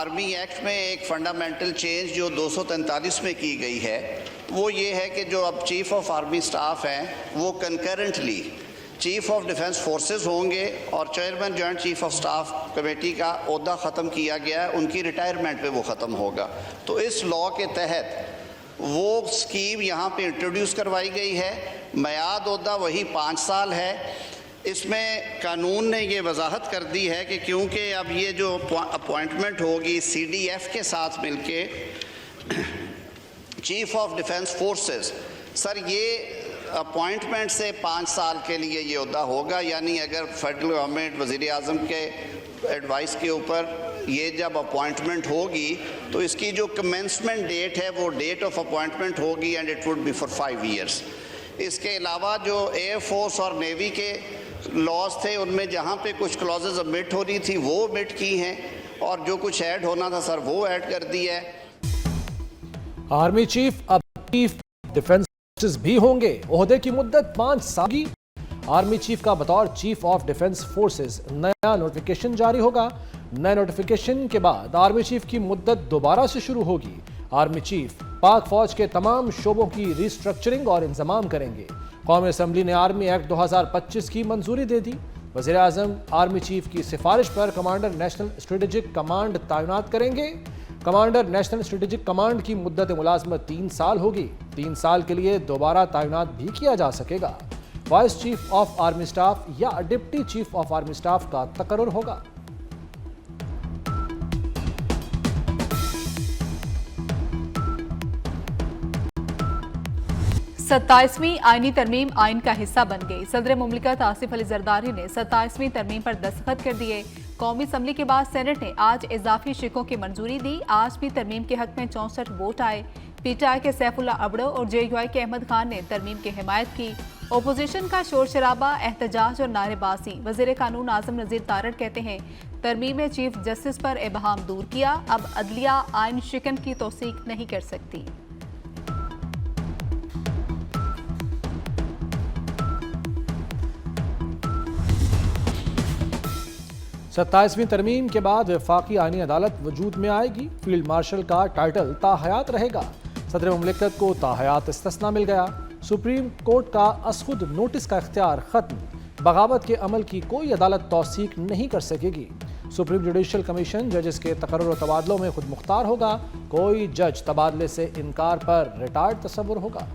Army act में एक fundamental change जो 243 में की गई है वो ये है कि जो अब चीफ ऑफ आर्मी स्टाफ हैं वो concurrently chief of defence forces होंगे और chairman joint chief of staff committee का ओहदा ख़त्म किया गया है, उनकी रिटायरमेंट पे वो ख़त्म होगा। तो इस लॉ के तहत वो स्कीम यहाँ पे इंट्रोड्यूस करवाई गई है। मियाद ओहदा वही 5 साल है। इसमें कानून ने ये वजाहत कर दी है कि क्योंकि अब ये जो अपॉइंटमेंट होगी CDF के साथ मिलके chief of defence forces, sir ये अपॉइंटमेंट से 5 साल के लिए ये ओहदा होगा, यानी अगर फेडरल गवर्नमेंट वज़ीर आज़म के एडवाइस के ऊपर ये जब अपॉइंटमेंट होगी तो इसकी जो कमेंसमेंट डेट है वो डेट ऑफ अपॉइंटमेंट होगी and it would be for 5 years. इसके अलावा जो एयर फोर्स और नेवी के लॉज थे उनमें जहाँ पे कुछ क्लॉजेज ओमिट हो रही थी वो ओमिट की हैं और जो कुछ ऐड होना था सर वो ऐड कर दिया है। आर्मी चीफ अब चीफ डिफेंस फोर्सेस भी होंगे। ओहदे की मुद्दत 5 साल की। आर्मी चीफ का बतौर चीफ ऑफ डिफेंस फोर्सेस नया नोटिफिकेशन जारी होगा। नए नोटिफिकेशन के बाद आर्मी चीफ की मुद्दत दोबारा से शुरू होगी। आर्मी चीफ पाक फौज के तमाम शोबों की रिस्ट्रक्चरिंग और इंतजाम करेंगे। कौमी असम्बली ने आर्मी एक्ट 2025 की मंजूरी दे दी। वज़ीर आज़म आर्मी चीफ की सिफारिश पर कमांडर नेशनल स्ट्रेटेजिक कमांड तैनात करेंगे। कमांडर नेशनल स्ट्रेटेजिक कमांड की मुद्दत मुलाजमत 3 साल होगी। 3 साल के लिए दोबारा तैनात भी किया जा सकेगा। Vice chief of army staff या deputy chief of army staff का तकर्रुर होगा। सत्ताईसवीं आईनी तरमीम आइन का हिस्सा बन गई। सदर मुमलिकत आसिफ अली जरदारी ने 27वीं तरमीम पर दस्तखत कर दिए। कौमी असम्बली के बाद सेनेट ने आज इजाफी शिकों की मंजूरी दी। आज भी तरमीम के हक में 64 वोट आए। PTI के सैफुल्ला अबड़ो और JUI के अहमद खान ने तरमीम की हिमायत की। ओपोजिशन का शोर शराबा, एहतजाज और नारेबाजी। वज़ीर कानून आज़म नज़ीर तारड़ कहते हैं तरमीम में चीफ जस्टिस पर इबहम दूर किया। अब अदलिया आइन शिकन की तौसीक नहीं कर सकती। 27वीं तरमीम के बाद वफाकी आईनी अदालत वजूद में आएगी। फील्ड मार्शल का टाइटल ताहयात रहेगा। सदर मुमलिकत को ताहयात इस्तिस्ना मिल गया। सुप्रीम कोर्ट का असखुद नोटिस का इख्तियार खत्म। बगावत के अमल की कोई अदालत तौसीक नहीं कर सकेगी। सुप्रीम जुडिशल कमीशन जजेस के तकर्रुर और तबादलों में खुद मुख्तार होगा। कोई जज तबादले से इनकार पर रिटायर्ड तस्वुर होगा।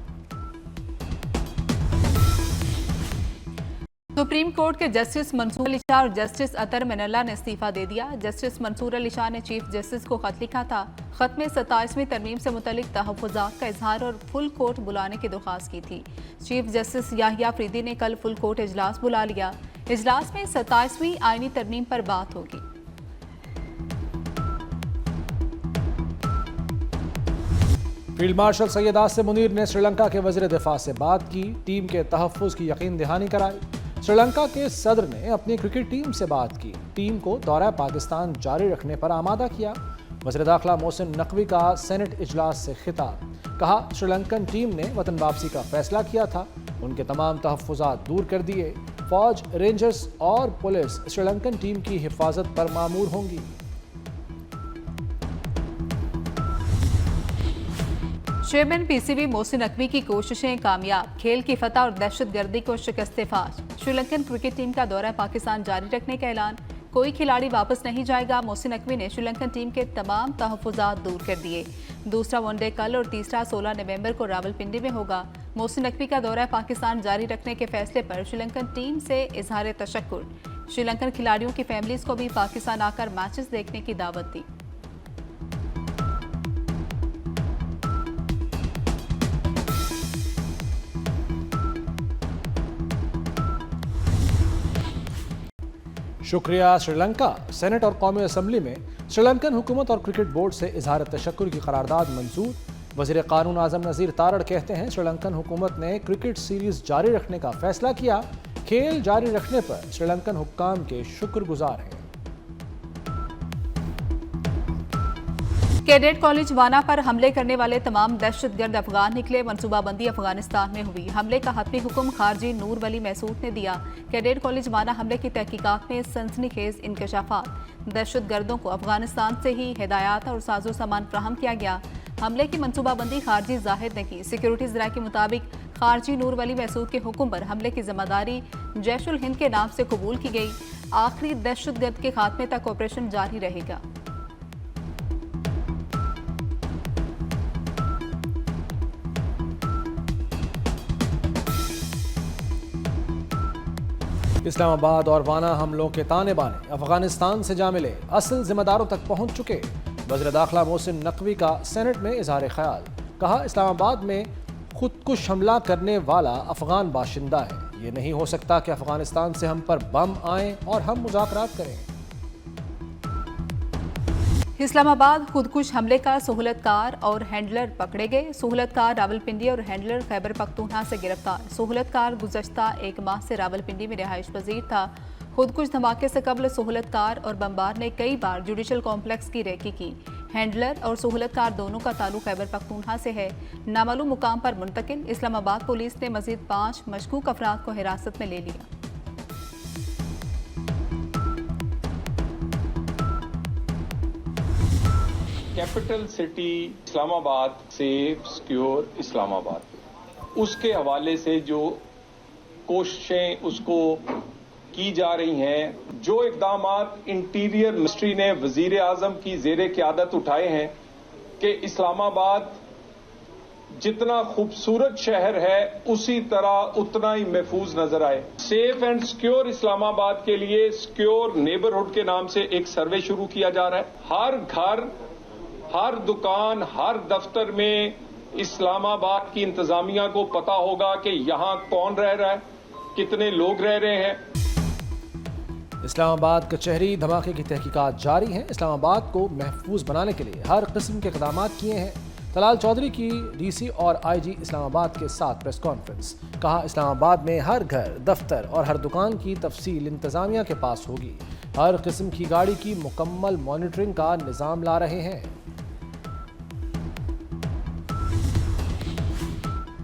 सुप्रीम कोर्ट के जस्टिस मंसूर अली शाह और जस्टिस अतर मिनल्ला ने इस्तीफा दे दिया। जस्टिस मंसूर अली शाह ने चीफ जस्टिस को खत लिखा था। खत में 27वीं तरमीम से मुतल्लिक तहफ़्फ़ुज़ात का इजहार और फुल कोर्ट बुलाने की दरख्वास्त की थी। चीफ जस्टिस याहिया अफरीदी ने कल फुल कोर्ट इजलास बुला लिया। इजलास में 27वीं आईनी तरमीम पर बात होगी। फील्ड मार्शल सैयद आसिम मुनीर ने श्रीलंका के वज़ीर दिफा से बात की। टीम के तहफ़्फ़ुज़ की यकीन दहानी कराई। श्रीलंका के सदर ने अपनी क्रिकेट टीम से बात की। टीम को दौरा पाकिस्तान जारी रखने पर आमादा किया। वज़ीर दाखिला मोहसिन नकवी का सेनेट इजलास से खिताब। कहा श्रीलंकन टीम ने वतन वापसी का फैसला किया था। उनके तमाम तहफ़्फ़ुज़ात दूर कर दिए। फौज, रेंजर्स और पुलिस श्रीलंकन टीम की हिफाजत पर मामूर होंगी। चेयरमैन PCB मोहसिन नकवी की कोशिशें कामयाब। खेल की फतह और दहशतगर्दी को शिकस्त फाश। श्रीलंकन क्रिकेट टीम का दौरा पाकिस्तान जारी रखने का ऐलान। कोई खिलाड़ी वापस नहीं जाएगा। मोहसिन नकवी ने श्रीलंकन टीम के तमाम तहफ़्फ़ुज़ात दूर कर दिए। दूसरा वनडे कल और तीसरा 16 नवंबर को रावलपिंडी में होगा। मोहसिन नकवी का दौरा पाकिस्तान जारी रखने के फैसले पर श्रीलंकन टीम से इजहार तशक्कुर। श्रीलंकन खिलाड़ियों की फैमिलीज को भी पाकिस्तान आकर मैचेस देखने की दावत दी। शुक्रिया श्रीलंका। सेनेट और कौमी असम्बली में श्रीलंकन हुकूमत और क्रिकेट बोर्ड से इजहार तशक्कुर की करारदाद मंजूर। वज़ीर कानून आज़म नज़ीर तारड़ कहते हैं श्रीलंकन हुकूमत ने क्रिकेट सीरीज जारी रखने का फैसला किया। खेल जारी रखने पर श्रीलंकन हुक्काम के शुक्रगुजार हैं। कैडेट कॉलेज वाना पर हमले करने वाले तमाम दहशतगर्द अफगान निकले। मनसूबाबंदी अफगानिस्तान में हुई। हमले का हतमी हुक्म खारजी नूर वली महसूद ने दिया। कैडेट कॉलेज वाना हमले की तहकीकात में सनसनीखेज इंकशाफात। दहशतगर्दों को अफगानिस्तान से ही हिदायत और साजो सामान फ्राहम किया गया। हमले की मनसूबाबंदी खारजी जाहिर ने की। सिक्योरिटी जरा के मुताबिक खारजी नूर वली महसूद के हुक्म पर हमले की जिम्मेदारी जैश उल हिंद के नाम से कबूल की गई। आखिरी दहशतगर्द के खात्मे तक ऑपरेशन जारी रहेगा। इस्लामाबाद और वाना हमलों के ताने बाने अफगानिस्तान से जा मिले, असल जिम्मेदारों तक पहुंच चुके। वज़ीर दाखिला मोहसिन नकवी का सेनेट में इजहार ख्याल। कहा, इस्लामाबाद में खुदकुश हमला करने वाला अफगान बाशिंदा है। ये नहीं हो सकता कि अफगानिस्तान से हम पर बम आए और हम मुज़ाकरात करें। इस्लामाबाद खुदकुश हमले का सहूलतकार और हैंडलर पकड़े गए। सहूलतकार रावलपिंडी और हैंडलर खैबर पख्तूनख्वा से गिरफ्तार। सहूलतकार गुज़श्ता एक माह से रावलपिंडी में रिहाइश पजीर था। खुदकुश धमाके से कबल सहूलतकार और बमबार ने कई बार जुडिशल कॉम्प्लेक्स की रेकी की। हैंडलर और सहूलतकार दोनों का ताल्लुक खैबर पख्तूनख्वा से है। नामालूम मुकाम पर मुंतकिल। इस्लामाबाद पुलिस ने मजीद 5 मशकूक अफराद को हिरासत में ले लिया। Capital city Islamabad, safe secure Islamabad, उसके हवाले से जो कोशिशें उसको की जा रही हैं, जो इकदाम इंटीरियर मिनिस्ट्री ने वजीर आजम की जेर क़यादत उठाए हैं कि इस्लामाबाद जितना खूबसूरत शहर है उसी तरह उतना ही महफूज नजर आए। सेफ एंड सिक्योर इस्लामाबाद के लिए सिक्योर नेबरहुड के नाम से एक सर्वे शुरू किया जा रहा है। हर घर, हर दुकान, हर दफ्तर में इस्लामाबाद की इंतजामिया को पता होगा कि यहां कौन रह रहा है, कितने लोग रह रहे हैं। इस्लामाबाद कचहरी धमाके की तहकीकात जारी हैं। इस्लामाबाद को महफूज बनाने के लिए हर किस्म के इक़दाम किए हैं। तलाल चौधरी की डीसी और आईजी इस्लामाबाद के साथ प्रेस कॉन्फ्रेंस। कहा, इस्लामाबाद में हर घर, दफ्तर और हर दुकान की तफसील इंतजामिया के पास होगी। हर किस्म की गाड़ी की मुकम्मल मॉनिटरिंग का निज़ाम ला रहे हैं।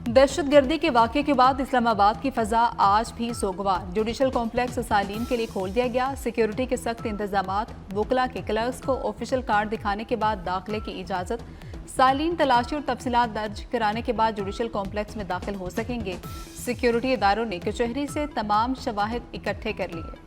दहशतगर्दी के वाक़े के बाद इस्लामाबाद की फ़ज़ा आज भी सोगवार। जुडिशल कॉम्प्लेक्स सालीन के लिए खोल दिया गया। सिक्योरिटी के सख्त इंतजामात। वकला के क्लर्क्स को ऑफिशियल कार्ड दिखाने के बाद दाखिले की इजाज़त। सालीन तलाशी और तफसीलात दर्ज कराने के बाद जुडिशल कॉम्प्लेक्स में दाखिल हो सकेंगे। सिक्योरिटी इदारों ने कचहरी से तमाम शवाहिद इकट्ठे कर लिए।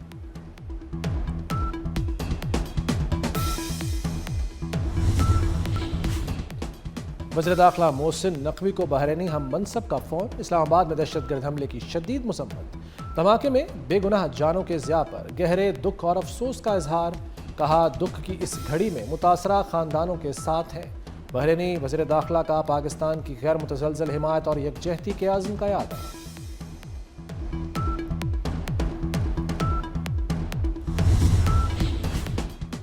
वज़ीर दाखिला मोहसिन नकवी को बहरैनी हम मनसब का फ़ोन। इस्लामाबाद में दहशतगर्द हमले की शदीद मुसम्मत। धमाके में बेगुनाह जानों के ज़िया पर गहरे दुख और अफसोस का इजहार। कहा, दुख की इस घड़ी में मुतासरा ख़ानदानों के साथ हैं। बहरैनी वज़ीर दाखिला का पाकिस्तान की गैर मुतज़लज़ल हिमायत और यकजहती के आज़म का याद।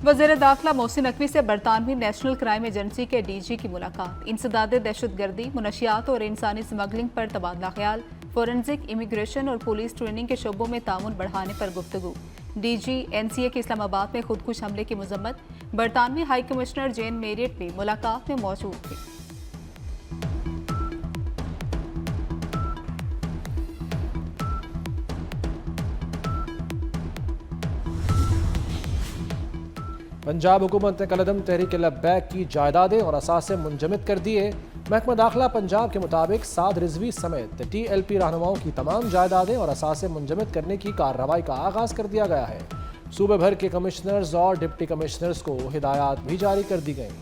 वज़ीर दाखिला मोहसिन नकवी से बरतानवी नेशनल क्राइम एजेंसी के डीजी की मुलाकात। इंसदाद दहशतगर्दी, मुनशियात और इंसानी स्मगलिंग पर तबादला ख्याल। फोरेंसिक, इमिग्रेशन और पुलिस ट्रेनिंग के शोबों में ताउन बढ़ाने पर गुफ्तगू। डीजी एनसीए के इस्लामाबाद में खुदकुश हमले की मजम्मत। बरतानवी हाई कमिश्नर जेन मेरिट भी मुलाकात में मौजूद थे। पंजाब हुकूमत ने कलदम तहरीक लब्बैक की जायदादें और असासे मुंजमद कर दिए। महकमा दाखिला पंजाब के मुताबिक साद रिजवी समेत TLP रहनुमाओं की तमाम जायदादें और असासे मुंजमद करने की कार्रवाई का आगाज कर दिया गया है। सूबे भर के कमिश्नर्स और डिप्टी कमिश्नर्स को हिदायत भी जारी कर दी गई।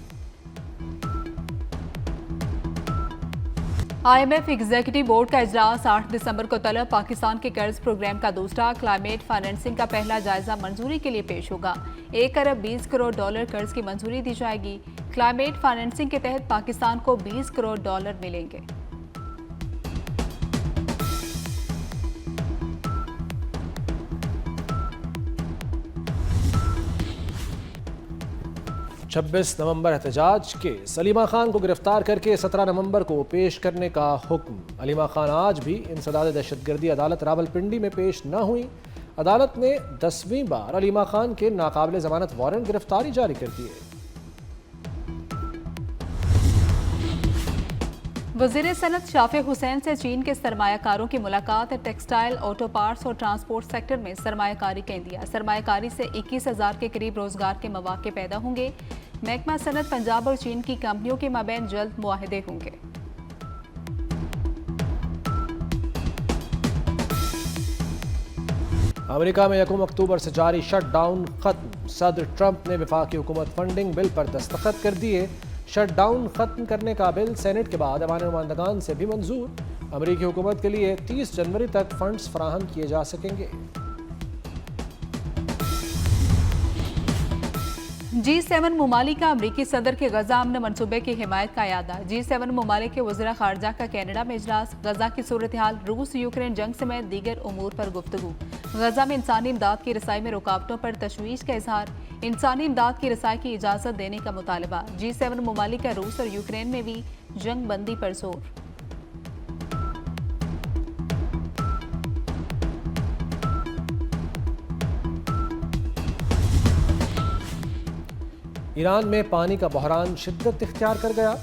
IMF एग्जीक्यूटिव बोर्ड का इजलास 8 दिसंबर को तलब। पाकिस्तान के कर्ज प्रोग्राम का दूसरा क्लाइमेट फाइनेंसिंग का पहला जायजा मंजूरी के लिए पेश होगा। 1 अरब 20 करोड़ डॉलर कर्ज की मंजूरी दी जाएगी। क्लाइमेट फाइनेंसिंग के तहत पाकिस्तान को 20 करोड़ डॉलर मिलेंगे। छब्बीस नवंबर एहतजाज के सलीमा खान को गिरफ्तार करके 17 नवंबर को पेश करने का हुक्म। अलीमा खान आज भी इंसदाद दहशतगर्दी अदालत रावलपिंडी में पेश न हुई। अदालत ने 10वीं बार अलीमा खान के नाकाबिले जमानत वारंट गिरफ्तारी जारी कर दिए। वजीर सनत शाफे हुसैन से चीन के सरमायाकारों की मुलाकात। टेक्सटाइल, ऑटो पार्ट्स और ट्रांसपोर्ट सेक्टर में सरमायाकारी का इंदिया। सरमायाकारी से 21,000 के करीब रोजगार के मौके पैदा होंगे। महकमा सनत पंजाब और चीन की कंपनियों के माबैन जल्द मुआहदे होंगे। अमेरिका में 1 अक्टूबर से जारी शटडाउन खत्म। सदर ट्रंप ने वफाकी हुकूमत फंडिंग बिल पर दस्तखत कर दिए। शटडाउन खत्म करने का बिल सेनेट के बाद ऐवान नुमाइंदगान से भी मंजूर। अमेरिकी हुकूमत के लिए 30 जनवरी तक फंड्स फराहम किए जा सकेंगे। G7 ममालिक का अमरीकी सदर के गजा अमन मनसूबे की हिमायत का यादा। G7 ममालिक के वज़ीर ख़ारजा का कैनेडा में इजलास। गजा की सूरत हाल, रूस यूक्रेन जंग समेत दीगर उमूर पर गुफ्तगू। गजा में इंसानी इमदाद की रसाई में रुकावटों पर तशवीश का इजहार। इंसानी इमदाद की रसाई की इजाज़त देने का मुतालबा। G7 ममालिक का रूस और यूक्रेन में भी जंग बंदी पर जोर। ईरान में पानी का बहरान शिद्दत इख्तियार कर गया।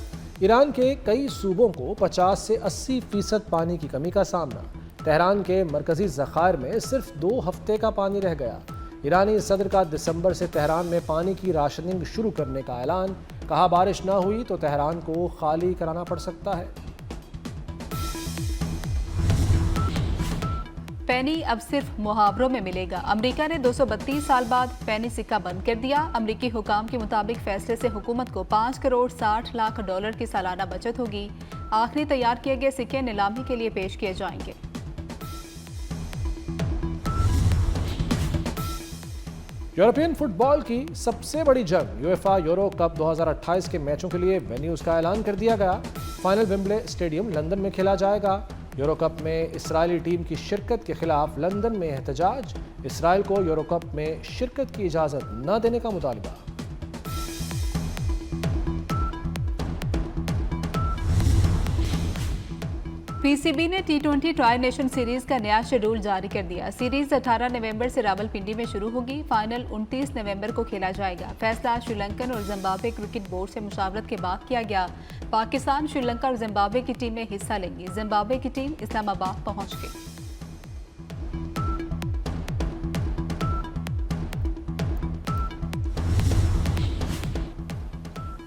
ईरान के कई सूबों को 50 से 80% पानी की कमी का सामना। तेहरान के मरकजी ज़खायर में सिर्फ 2 हफ्ते का पानी रह गया। ईरानी सदर का दिसंबर से तेहरान में पानी की राशनिंग शुरू करने का ऐलान। कहा बारिश ना हुई तो तेहरान को खाली कराना पड़ सकता है। पेनी अब सिर्फ मुहावरों में मिलेगा। अमेरिका ने 232 साल बाद पेनी सिक्का बंद कर दिया। अमेरिकी हुकाम के मुताबिक फैसले से हुकूमत को 5 करोड़ 60 लाख डॉलर की सालाना बचत होगी। आखिरी तैयार किए गए सिक्के नीलामी के लिए पेश किए जाएंगे। यूरोपियन फुटबॉल की सबसे बड़ी जंग यूएफा यूरो कप 2028 के मैचों के लिए वेन्यूज का ऐलान कर दिया गया। फाइनल विम्बले स्टेडियम लंदन में खेला जाएगा। यूरो कप में इसराइली टीम की शिरकत के खिलाफ लंदन में एहतजाज। इसराइल को यूरो कप में शिरकत की इजाजत न देने का मुतालबा। पीसीबी ने T20 ट्राई नेशन सीरीज का नया शेड्यूल जारी कर दिया। सीरीज 18 नवंबर से रावलपिंडी में शुरू होगी। फाइनल 29 नवंबर को खेला जाएगा। फैसला श्रीलंकन और जिम्बाब्वे क्रिकेट बोर्ड से मुशावरत के बाद किया गया। पाकिस्तान, श्रीलंका और जिम्बाब्वे की टीमें हिस्सा लेंगी। जिम्बाब्वे की टीम इस्लामाबाद पहुंच गई।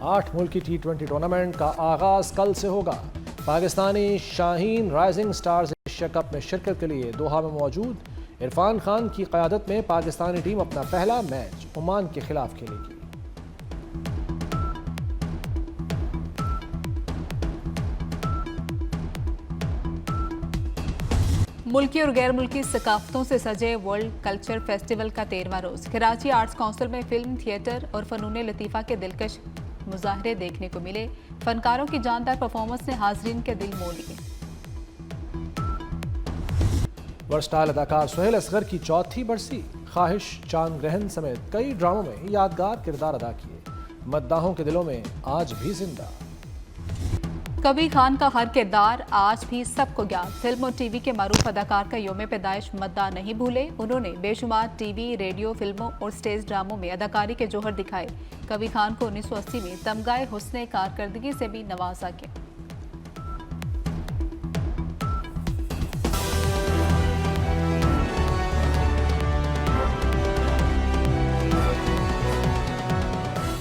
आठ मुल्की T20 टूर्नामेंट का आगाज कल से होगा। Pakistani Shaheen rising stars Asia cup में शिरकत के लिए दोहा में मौजूद। इरफान खान की क़यादत में पाकिस्तानी टीम अपना पहला मैच ओमान के खिलाफ खेलेगी। मुल्की और गैर मुल्की सकाफतों से सजे वर्ल्ड कल्चर फेस्टिवल का 13वां रोज। कराची आर्ट्स काउंसिल में फिल्म, थिएटर और फनून लतीफ़ा के दिलकश मुजाहरे देखने को मिले। फनकारों की जानदार परफॉर्मेंस ने हाजरीन के दिल मोह लिए। वर्सटाइल अदाकार सुहेल असगर की 4थी बरसी। ख्वाहिश, चांद ग्रहण समेत कई ड्रामों में यादगार किरदार अदा किए। मद्दाहों के दिलों में आज भी जिंदा। कबीर खान का हर किरदार आज भी सबको ज्ञात। फिल्म और टीवी के मारूफ अदाकार का यौम पैदाइश मद्दा नहीं भूले। उन्होंने बेशुमार टीवी, रेडियो, फिल्मों और स्टेज ड्रामों में अदाकारी के जौहर दिखाए। कबीर खान को 1980 में तमगाए हुस्ने कारकर्दगी से भी नवाजा गया।